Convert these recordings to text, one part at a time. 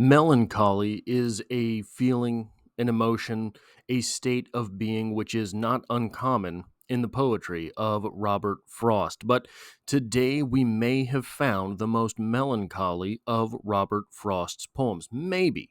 Melancholy is a feeling, an emotion, a state of being which is not uncommon in the poetry of Robert Frost. But today we may have found the most melancholy of Robert Frost's poems. Maybe.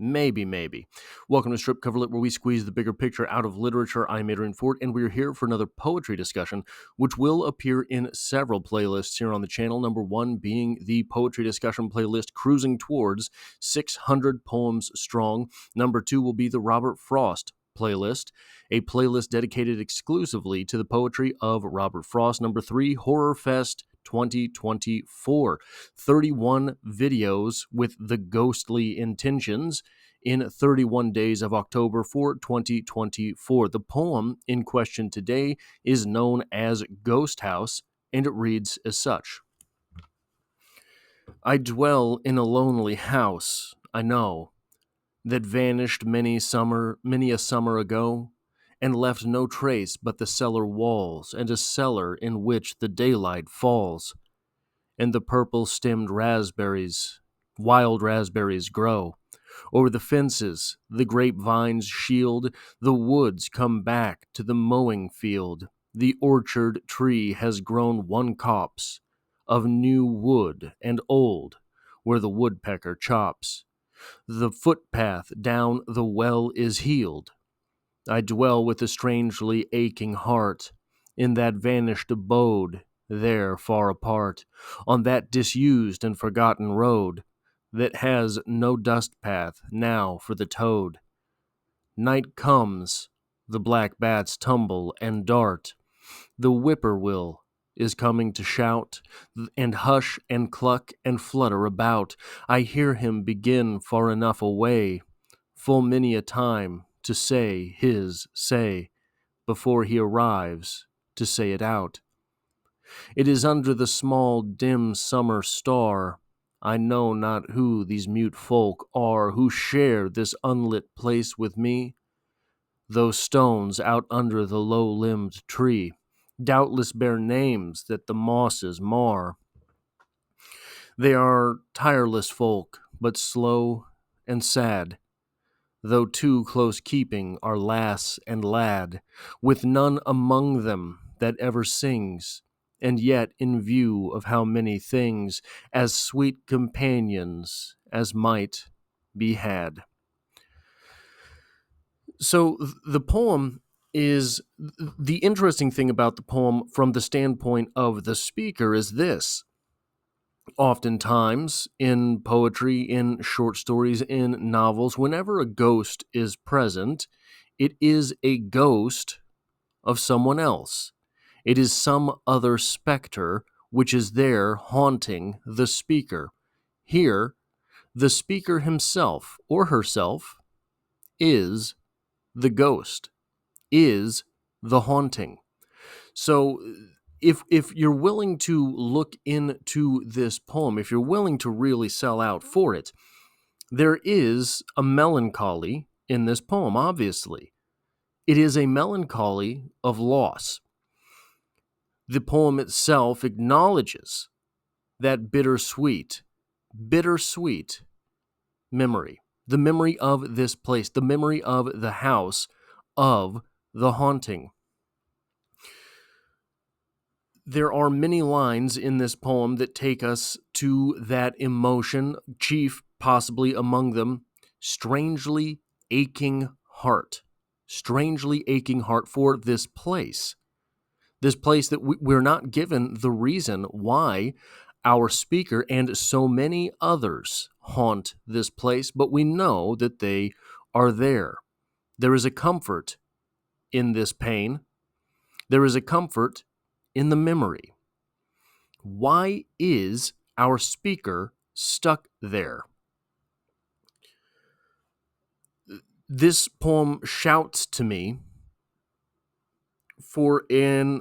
Maybe. Welcome to Strip Cover Lit, where we squeeze the bigger picture out of literature. I'm Adrian Ford, and we're here for another poetry discussion, which will appear in several playlists here on the channel. Number one being the poetry discussion playlist, cruising towards 600 poems strong. Number two will be the Robert Frost playlist, a playlist dedicated exclusively to the poetry of Robert Frost. Number three, Horror Fest 2024. 31 videos with the ghostly intentions in 31 days of October for 2024. The poem in question today is known as Ghost House, and it reads as such. I dwell in a lonely house, I know, that vanished many a summer ago, and left no trace but the cellar walls, and a cellar in which the daylight falls, and the purple-stemmed wild raspberries grow. Over the fences, the grapevines shield, the woods come back to the mowing field. The orchard tree has grown one copse of new wood and old, where the woodpecker chops. The footpath down the well is healed. I dwell with a strangely aching heart in that vanished abode, there far apart, on that disused and forgotten road that has no dust path now for the toad. Night comes, the black bats tumble and dart, the whippoorwill is coming to shout, and hush and cluck and flutter about. I hear him begin far enough away, full many a time to say his say, before he arrives to say it out. It is under the small dim summer star. I know not who these mute folk are who share this unlit place with me. Those stones out under the low-limbed tree doubtless bear names that the mosses mar. They are tireless folk, but slow and sad, though too close keeping are lass and lad, with none among them that ever sings, and yet in view of how many things as sweet companions as might be had. So the poem is, the interesting thing about the poem from the standpoint of the speaker is this. Oftentimes in poetry, in short stories, in novels, whenever a ghost is present, it is a ghost of someone else. It is some other specter which is there haunting the speaker. Here, the speaker himself or herself is the ghost, is the haunting. So if you're willing to look into this poem, if you're willing to really sell out for it, there is a melancholy in this poem, obviously. It is a melancholy of loss. The poem itself acknowledges that bittersweet memory, the memory of this place, the memory of the house of the haunting. There are many lines in this poem that take us to that emotion, chief possibly among them, strangely aching heart for this place that we're not given the reason why our speaker and so many others haunt this place, but we know that they are there. There is a comfort in this pain. There is a comfort in the memory. Why is our speaker stuck there? This poem shouts to me for a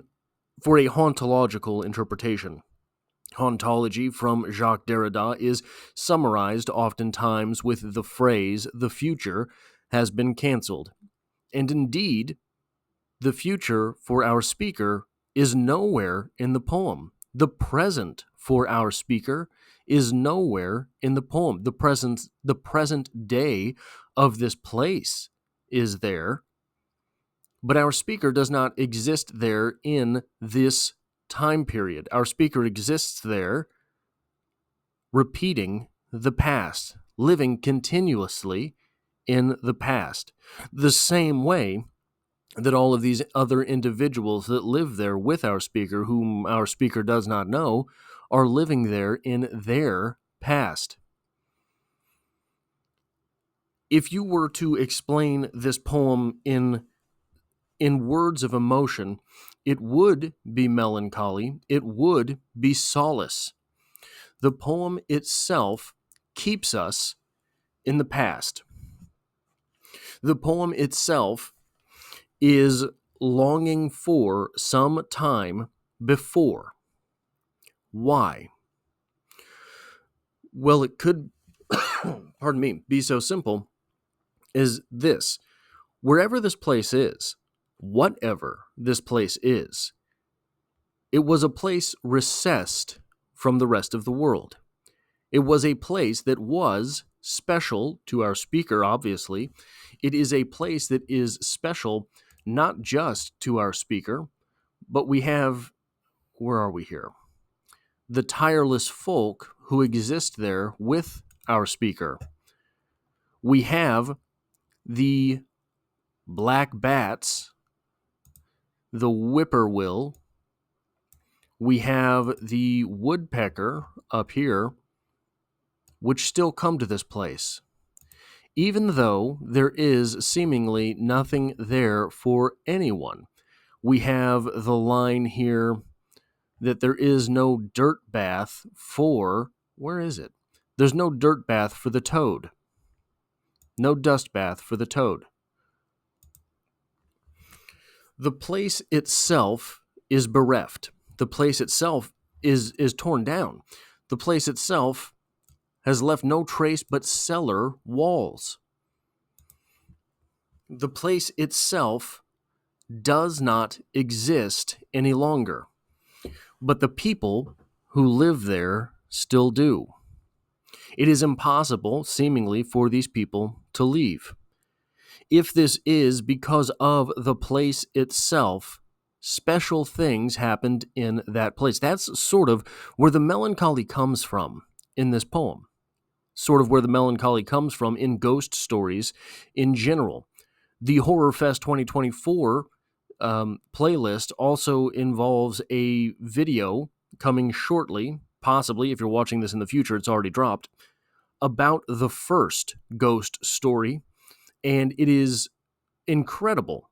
hauntological interpretation. Hauntology from Jacques Derrida is summarized oftentimes with the phrase, "the future has been canceled." And indeed, the future for our speaker is nowhere in the poem. The present for our speaker is nowhere in the poem. The present day of this place is there, but our speaker does not exist there in this time period. Our speaker exists there, repeating the past, living continuously in the past. The same way that all of these other individuals that live there with our speaker, whom our speaker does not know, are living there in their past. If you were to explain this poem in words of emotion, it would be melancholy, it would be solace. The poem itself keeps us in the past. The poem itself is longing for some time before. Why? Well, it could, pardon me, be so simple as this. Wherever this place is, whatever this place is, it was a place recessed from the rest of the world. It was a place that was special to our speaker, obviously. It is a place that is special not just to our speaker, but we have, where are we here? The tireless folk who exist there with our speaker. We have the black bats, the whippoorwill. We have the woodpecker up here, which still come to this place. Even though there is seemingly nothing there for anyone. We have the line here that there is no dirt bath for, where is it? There's no dirt bath for the toad. No dust bath for the toad. The place itself is bereft. The place itself is torn down. The place itself has left no trace but cellar walls. The place itself does not exist any longer, but the people who live there still do. It is impossible, seemingly, for these people to leave. If this is because of the place itself, special things happened in that place. That's sort of where the melancholy comes from in this poem. Sort of where the melancholy comes from in ghost stories in general. The Horror Fest 2024 playlist also involves a video coming shortly, possibly, if you're watching this in the future, it's already dropped, about the first ghost story, and it is incredible.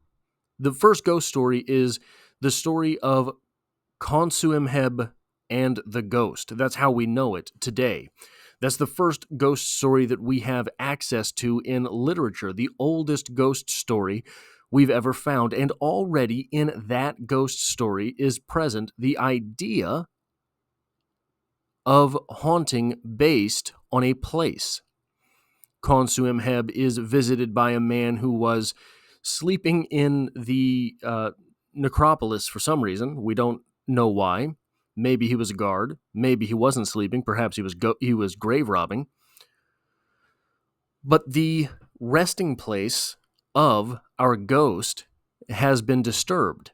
The first ghost story is the story of Consuimheb and the ghost. That's how we know it today. That's the first ghost story that we have access to in literature, the oldest ghost story we've ever found. And already in that ghost story is present the idea of haunting based on a place. Consuimheb is visited by a man who was sleeping in the necropolis for some reason. We don't know why. Maybe he was a guard. Maybe he wasn't sleeping. Perhaps he was grave robbing. But the resting place of our ghost has been disturbed.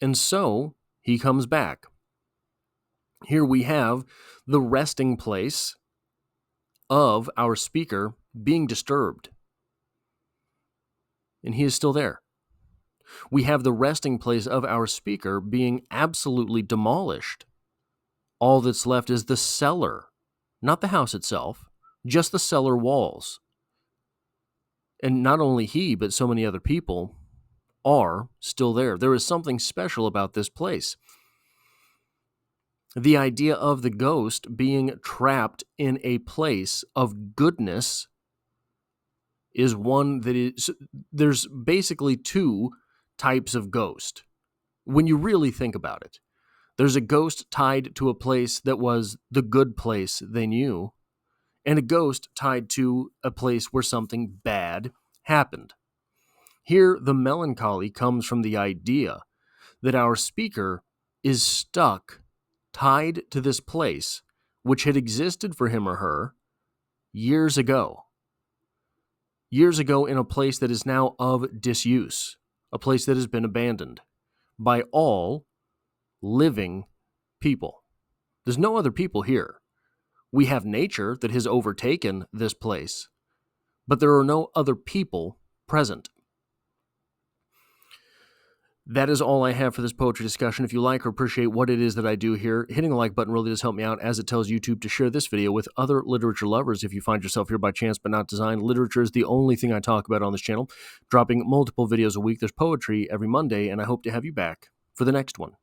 And so he comes back. Here we have the resting place of our speaker being disturbed. And he is still there. We have the resting place of our speaker being absolutely demolished. All that's left is the cellar, not the house itself, just the cellar walls. And not only he, but so many other people are still there. There is something special about this place. The idea of the ghost being trapped in a place of goodness is one that is, there's basically two types of ghost. When you really think about it, there's a ghost tied to a place that was the good place they knew, and a ghost tied to a place where something bad happened. Here, the melancholy comes from the idea that our speaker is stuck, tied to this place which had existed for him or her years ago in a place that is now of disuse, a place that has been abandoned by all living people. There's no other people here. We have nature that has overtaken this place, but there are no other people present. That is all I have for this poetry discussion. If you like or appreciate what it is that I do here, hitting the like button really does help me out, as it tells YouTube to share this video with other literature lovers. If you find yourself here by chance but not design, literature is the only thing I talk about on this channel. Dropping multiple videos a week. There's poetry every Monday, and I hope to have you back for the next one.